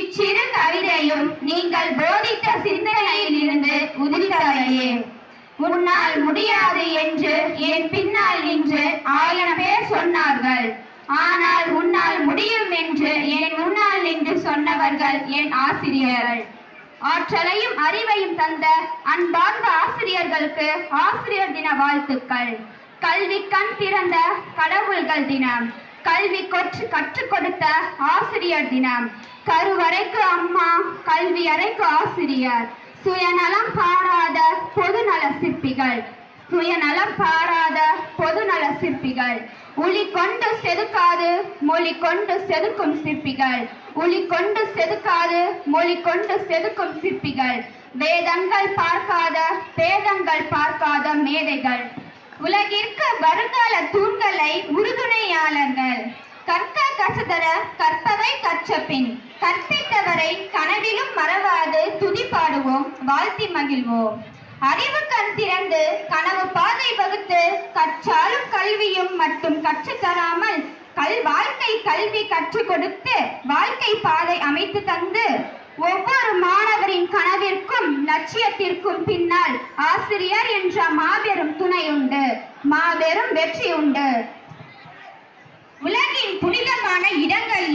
இச்சிறு கவிதையும் நீங்கள் போதித்த சிந்தனையில் இருந்து உதித்தவையே. உன்னால் முடியாது என்று என் பின்னால் நின்று 1000 பேர் சொன்னார்கள். ஆனால் உன்னால் முடியும் என்று என் முன்னால் நின்று சொன்னவர்கள் என் ஆசிரியர்கள். ஆற்றலையும் அறிவையும் தந்த அன்பார்ந்த ஆசிரியர்களுக்கு ஆசிரியர் தின வாழ்த்துக்கள். கல்வி கண் திறந்த கடவுள்கள் தினம். கல்வி கற்றுக் கொடுத்த ஆசிரியர் தினம். கருவறைக்கு அம்மா, கல்வி அறைக்கு ஆசிரியர். சுயநலம் பாராத பொதுநல சிற்பிகள். சுயநலம் பாராத பொதுநல சிற்பிகள். உளி கொண்டு செதுக்காது மொழி கொண்டு செதுக்கும் சிற்பிகள். உளி கொண்டு செதுக்காது மொழி கொண்டு செதுக்கும் சிற்பிகள். வேதங்கள் பார்க்காத பேதங்கள் பார்க்காத மேதைகள். உலகிற்கு வருங்கால தூண்களை உறுதுணையாளர்கள். கற்க கசதர கற்பவை கற்றபின் கற்பித்தவரை கனவிலும் மறவாது துதிப்பாடுவோம், வாழ்த்தி மகிழ்வோம். அறிவு கண் திறந்து கனவு பாதை வகுத்து கற்றாலும் கல்வியும் மட்டும் கற்றுத்தராமல் வாழ்க்கை கல்வி கற்றுக் கொடுத்து வாழ்க்கை பாதை அமைத்து தந்து ஒவ்வொரு மாணவரின் கனவிற்கும் லட்சியத்திற்கும் பின்னால் ஆசிரியர் என்ற மாபெரும் துணை உண்டு, மாபெரும் வெற்றி உண்டு. உலகின் புனிதமான இடங்கள்